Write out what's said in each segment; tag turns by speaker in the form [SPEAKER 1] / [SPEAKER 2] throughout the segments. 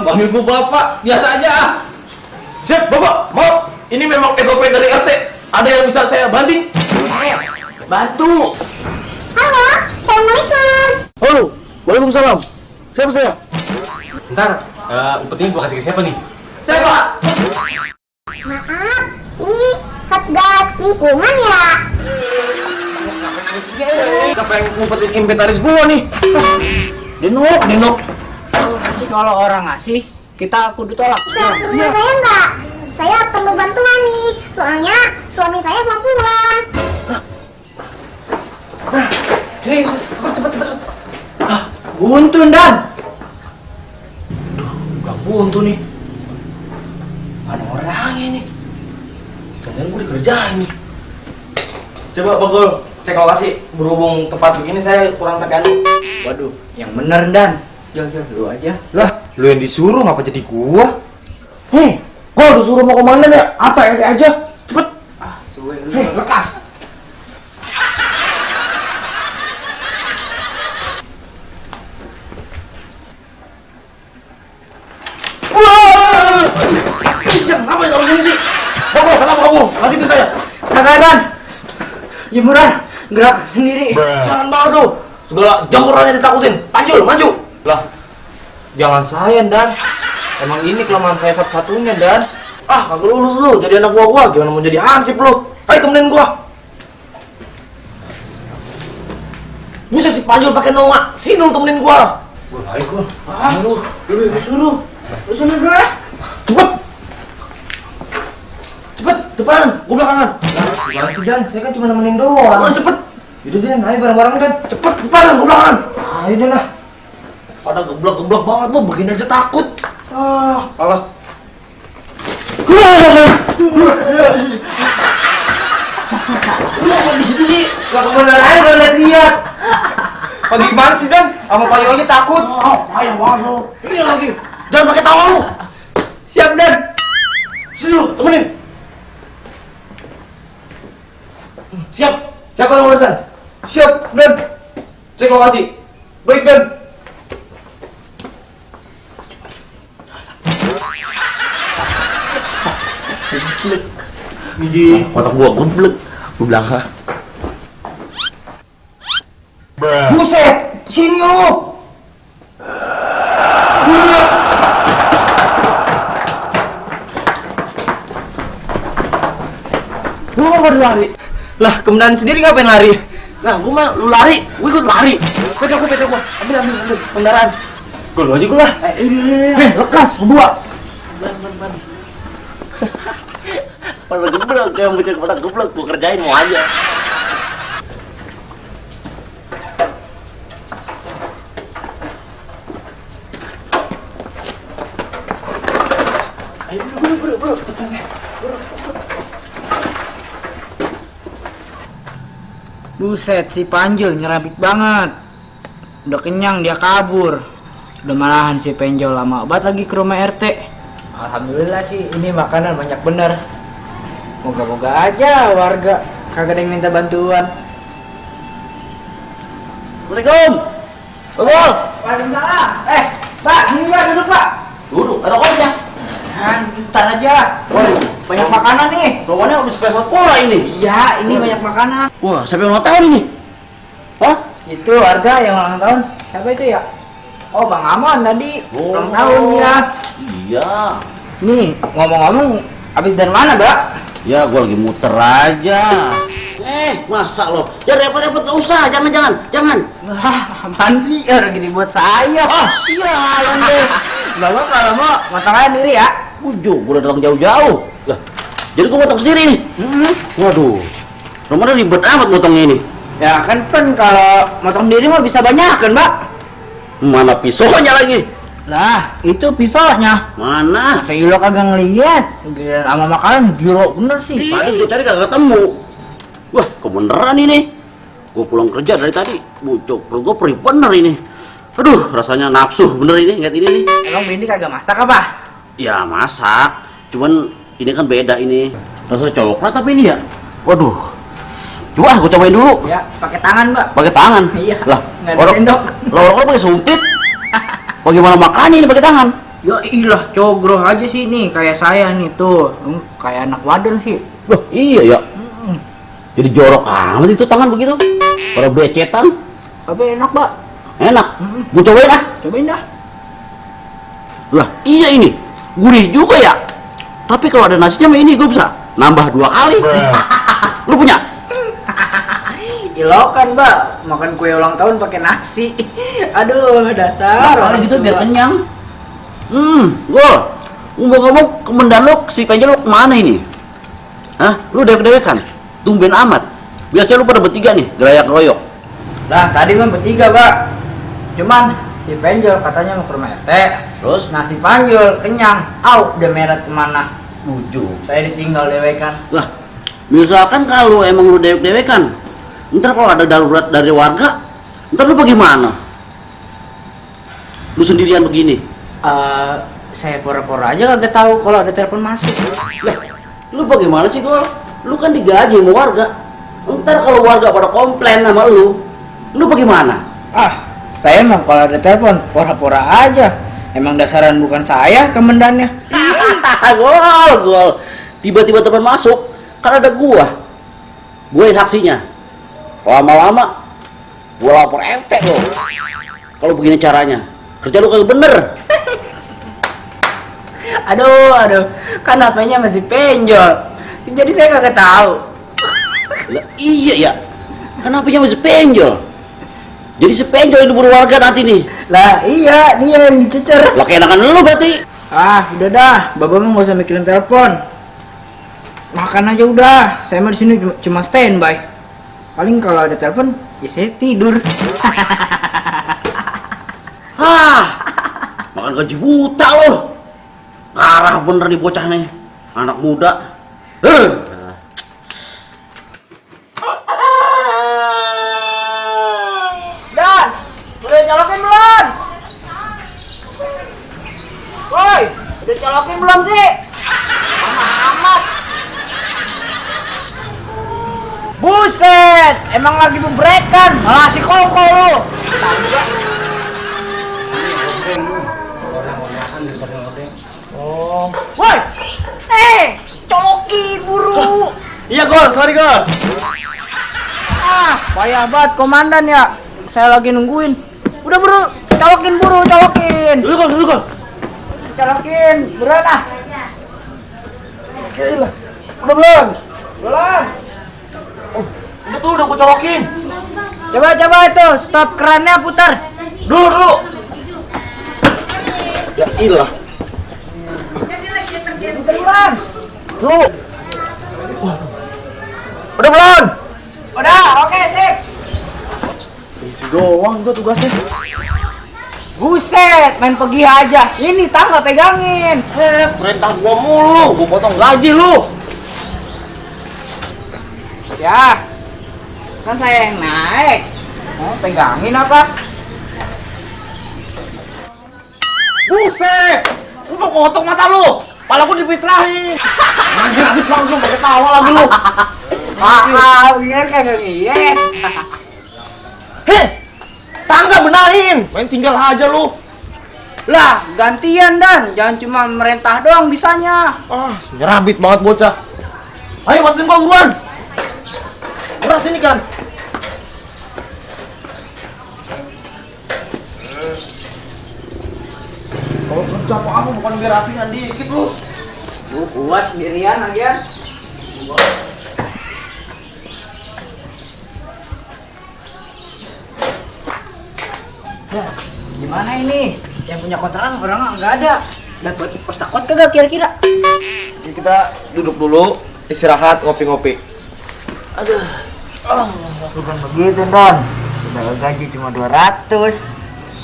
[SPEAKER 1] Manggil gua bapak, biasa aja.
[SPEAKER 2] Siap, Bapak. Maaf, ini memang SOP dari RT. Ada yang bisa saya banting?
[SPEAKER 1] Bantu.
[SPEAKER 3] Halo, Assalamualaikum.
[SPEAKER 2] Halo, waalaikumsalam. Siapa saya?
[SPEAKER 1] Ntar, upetinya gua kasih ke siapa nih?
[SPEAKER 2] Saya, Pak.
[SPEAKER 3] Maaf, ini Satgas lingkungan ya?
[SPEAKER 2] Siapa yang ngumpetin inventaris gua nih? Denok.
[SPEAKER 4] Kalau orang ngasih, kita kudu tolak.
[SPEAKER 3] Bisa ke rumah saya nggak? Saya perlu bantuan nih, soalnya suami saya mau pulang.
[SPEAKER 2] Cepet.
[SPEAKER 4] Buntu Dan.
[SPEAKER 2] Gak buntu nih. Ada orangnya nih. Jangan gue dikerjain nih. Coba Bagol, cek lokasi. Berhubung tempat begini saya kurang terganggu.
[SPEAKER 4] Waduh, yang bener Dan. Jangan dulu aja.
[SPEAKER 2] Lah, lu yang disuruh ngapa jadi gua?
[SPEAKER 4] Hei,
[SPEAKER 2] Gua disuruh mau kemana ya? Apa ente aja? Cepet.
[SPEAKER 4] suwe lu.
[SPEAKER 2] Hei, lekas. Wah! Ya, ngapain kalau sini sih? Bagol, kenapa kamu? Lanjutin saya.
[SPEAKER 4] Kagak Dan. Jemuran, gerak sendiri.
[SPEAKER 2] Jangan banget lu. Segala jamurannya ditakutin. Panjul, maju. Lah, jangan saya, Dan. Emang ini kelemahan saya satu-satunya, Dan. Ah, kagak lulus lu. Jadi anak gua. Gimana mau jadi hansip lu? Ayo temenin gua. Buset si Panjul pakai nongak. Sini lu temenin gua. Gua baik gua. Lu suruh.
[SPEAKER 4] Lu sana dulu lah.
[SPEAKER 2] Cepet, depan. Gua belakangan. Gimana sih, Dan? Saya kan cuma nemenin doang. Cepet. Yaudah, Dan. Ayo bareng-bareng, Dan. Cepet, depan. Gua belakangan. Ayo, Dan lah. Pada geblek-geblek banget lu, begini aja takut. Alah. Lu di situ sih? Lah kemana aja gak lihat. Apa gimana sih, Dan? Sama Payu aja takut. Ayo banget lu. Ini lagi. Jangan pakai tawa lu.
[SPEAKER 4] Siap Dan.
[SPEAKER 2] Sini lu, temenin. Siap. Siapa yang urusan? Siap, Dan. Cek lokasi. Baik, Dan. Biji. Otak gua geblek. Gua belakang. Buset, sini lu. Lu mau lari? Lah, kemudian sendiri ngapain lari? Nah, gua mah lu lari, gua ikut lari. Peda gua. Ambil kendaraan. Gua lu aja gua lah. Lekas, berdua. Pada geblek, yang bocah pada geblek, gua kerjain mau aja. Ayo bro.
[SPEAKER 4] Buset, si Panjul nyerabit banget. Udah kenyang dia kabur. Udah malahan si Penjol lama banget lagi ke rumah RT. Alhamdulillah sih ini makanan banyak bener. Moga-moga aja warga kagak ada yang minta bantuan.
[SPEAKER 2] Assalamualaikum. Bagol.
[SPEAKER 4] Waalaikumsalam. Pak, sini Pak, duduk Pak.
[SPEAKER 2] Duduk, ada kopinya.
[SPEAKER 4] Ntar aja.
[SPEAKER 2] Woi,
[SPEAKER 4] Banyak makanan nih.
[SPEAKER 2] bawaannya udah spesial pula ini.
[SPEAKER 4] Iya, ini banyak makanan.
[SPEAKER 2] Wah, siapa yang ulang tahun ini? Hah?
[SPEAKER 4] Itu warga yang ulang tahun. Siapa itu ya? Oh, Bang Amon tadi ulang tahun ya.
[SPEAKER 2] Iya.
[SPEAKER 4] Nih, ngomong-ngomong, habis dari mana, Mbak?
[SPEAKER 5] Ya, gue lagi muter aja. Masa lo? Jangan repot-repot, gak usah. Jangan.
[SPEAKER 4] Wah, apaan sih? Lagi dibuat saya.
[SPEAKER 5] Sialan deh.
[SPEAKER 4] Bapak kalau mau motong diri ya.
[SPEAKER 5] Ujuk, gue udah datang jauh-jauh. Lah, jadi gue motong sendiri nih. Waduh, rumahnya ribet amat motongnya ini.
[SPEAKER 4] Ya kan kalau motong diri mah bisa banyak kan, Mbak?
[SPEAKER 5] Mana pisaunya lagi?
[SPEAKER 4] Lah, itu pisaunya.
[SPEAKER 5] Mana?
[SPEAKER 4] Saya ilo kagak ngeliat. Giliran sama makanan gilo bener sih.
[SPEAKER 5] Tadi gue cari kagak ketemu. Wah, kebeneran ini. Gue pulang kerja dari tadi. Bucuk, perut gue perih bener ini. Aduh, rasanya nafsu bener ini, lihat ini nih.
[SPEAKER 4] Emang ini kagak masak apa?
[SPEAKER 5] Ya masak, cuman ini kan beda ini. Rasanya coklat tapi ini ya. Waduh. Coba gue cobain dulu.
[SPEAKER 4] Ya, pakai tangan, Mbak.
[SPEAKER 5] Pakai tangan.
[SPEAKER 4] Iya.
[SPEAKER 5] Lah,
[SPEAKER 4] Nggak ada sendok.
[SPEAKER 5] Orang pakai sumpit. Bagaimana makan ini pakai tangan?
[SPEAKER 4] Ya ilah, cogroh aja sih nih, kayak saya nih tuh. Kayak anak waden sih.
[SPEAKER 5] Loh, iya ya. Jadi jorok amat itu tangan begitu. Pada becetan.
[SPEAKER 4] Tapi enak, Pak.
[SPEAKER 5] Enak. Gua cobain ah.
[SPEAKER 4] Cobain dah.
[SPEAKER 5] Lah, iya ini. Gurih juga ya. Tapi kalau ada nasinya mah ini gue bisa nambah 2 kali. Lu punya?
[SPEAKER 4] Ilokan, Mbak. Makan kue ulang tahun pakai nasi. Aduh, dasar.
[SPEAKER 5] Kalau gitu biar kenyang. Gol. Ngomong-ngomong, kemendan lu si Penjel lu kemana ini? Hah? Lu dewek-dewekan? Tumben amat. Biasanya lu pada bertiga nih, gerayak-geroyok.
[SPEAKER 4] Lah, tadi mah bertiga, Pak. Cuman si Penjol katanya mau ke rumah RT.
[SPEAKER 5] Terus?
[SPEAKER 4] Nah, si Panjol kenyang. Au, udah meret kemana? Bujuk. Saya ditinggal dewekan.
[SPEAKER 5] Lah, misalkan kalau emang lu dewek-dewekan, ntar kalau ada darurat dari warga, ntar lu bagaimana? Lu sendirian begini.
[SPEAKER 4] Saya pura-pura aja kagak tahu kalau ada telepon masuk.
[SPEAKER 5] Lah, lu bagaimana sih Gol? Lu kan digaji sama warga. Ntar kalau warga pada komplain sama lu bagaimana?
[SPEAKER 4] Saya mau kalau ada telepon pura-pura aja. Emang dasaran bukan saya kemendannya.
[SPEAKER 5] Gol. Tiba-tiba telepon masuk, kan ada gua yang saksinya. Lama-lama gua lapor RT lo. Kalau begini caranya, kerja lu kagak bener.
[SPEAKER 4] Aduh, kan HP-nya masih Penjol. Jadi saya kagak tahu.
[SPEAKER 5] Lah, iya ya. Kenapa masih Penjol? Jadi si Penjol yang diburu warga nanti nih.
[SPEAKER 4] Lah iya, dia yang dicecer.
[SPEAKER 5] Lah keenakan lu berarti.
[SPEAKER 4] Udah dah, Bapak mah nggak usah mikirin telepon. Makan aja udah. Saya mah di sini cuma standby. Paling kalau ada telepon, ya saya tidur.
[SPEAKER 5] Makan gaji buta lo. Parah bener nih bocah nih. Anak muda.
[SPEAKER 4] Dan, udah nyolokin belum? Woi, udah colokin belum sih? Amat. Buset, emang lagi bebrekan, malah si koko lu. Oh, woi, colokin buru.
[SPEAKER 1] Iya Gol, sorry Gol.
[SPEAKER 4] Payah banget komandan ya. Saya lagi nungguin. Udah buru, colokin buru, colokin.
[SPEAKER 1] Dulu Gol.
[SPEAKER 4] Colokin, buruan lah. Udah belum? Belum.
[SPEAKER 1] Udah gua colokin.
[SPEAKER 4] Coba itu, stop kerannya putar.
[SPEAKER 1] Dulu.
[SPEAKER 5] Ya ilah.
[SPEAKER 4] Buruan.
[SPEAKER 1] Udah belum?
[SPEAKER 4] Udah, oke sip.
[SPEAKER 2] Doang gua tugasnya.
[SPEAKER 4] Buset, main pergi aja. Ini tangga pegangin.
[SPEAKER 5] Perintah gua mulu, gua potong gaji lu.
[SPEAKER 4] Ya, kan saya yang naik. Mau pegangin apa?
[SPEAKER 5] Buset! Lu mau kotok mata lu. Pala gua dipitrahin. Anjir langsung pakai tawa lagi lu.
[SPEAKER 4] Biar kagak ngiyet.
[SPEAKER 2] Tangga benahin. Main tinggal aja lu.
[SPEAKER 4] Lah, gantian Dan. Jangan cuma merintah doang bisanya.
[SPEAKER 2] Nyerabit banget bocah. Ayo bantuin gua buruan. Berat ini kan. Kalau kerja apa bukan biar rapihan dikit lu.
[SPEAKER 4] Lu kuat sendirian lagian. Gimana ini? Yang punya kontrakan orang nggak ada. Dapat persakot kagak kira-kira?
[SPEAKER 2] Jadi kita duduk dulu, istirahat, ngopi-ngopi.
[SPEAKER 4] Bukan begitu Don. Udah gaji cuma 200.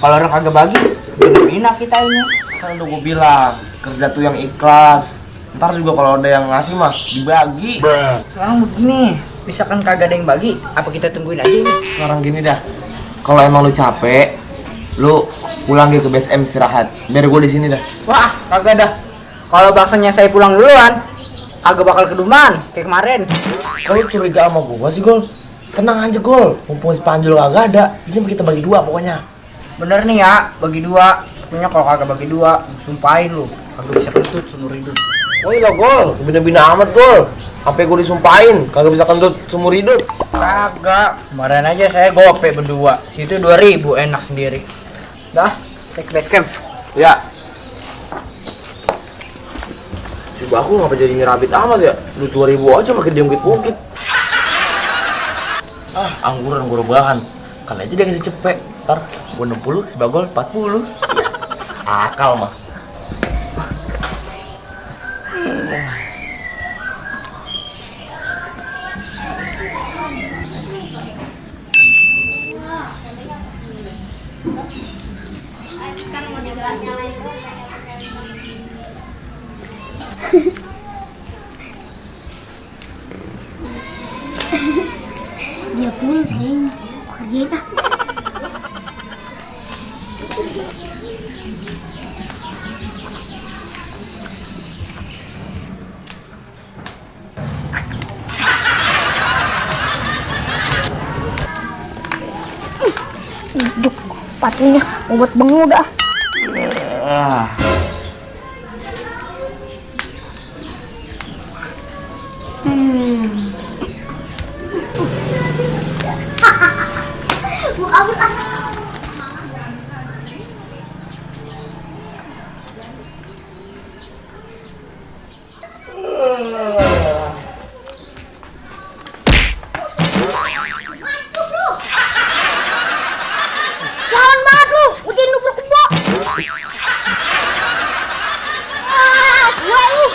[SPEAKER 4] Kalau orang kagak bagi, benerin kita ini.
[SPEAKER 2] Kan udah gua bilang, kerja tuh yang ikhlas. Ntar juga kalau ada yang ngasih mah dibagi.
[SPEAKER 4] Sekarang begini, misalkan kagak ada yang bagi, apa kita tungguin aja ini?
[SPEAKER 2] Sekarang gini dah. Kalau emang lu capek, lu pulang ke base camp istirahat. Biar gua di sini dah.
[SPEAKER 4] Wah, kagak dah. Kalau baksanya saya pulang duluan, agak bakal keduman kayak kemarin.
[SPEAKER 2] Kalau curiga sama gua sih, Gol. Tenang aja, Gol. Mumpung si Panjul kagak ada, ini kita bagi dua pokoknya.
[SPEAKER 4] Bener nih ya, bagi dua. Pokoknya kalau kagak bagi dua, sumpahin lu. Kagak bisa kentut seumur hidup.
[SPEAKER 2] Oh iya gol, bina-bina amat gol. Sampai gue disumpahin, kagak bisa kentut seumur hidup.
[SPEAKER 4] Kagak. Kemarin aja saya gope berdua. Situ 2.000 enak sendiri. Dah, take base camp.
[SPEAKER 2] Ya. Si Baku ngapa jadi nyerabit amat ya? Lu 2000 aja makin diungkit-ungkit. Ah, angguran gue rebahan. Kali aja dia kasih cepet. Ntar gue 60, si Bagol 40. Akal mah.
[SPEAKER 3] Dia pun saya kerjain ah. Hidup patunya obat bengu dah. Sialan banget lu, udah nubruk kebo. Gua lu.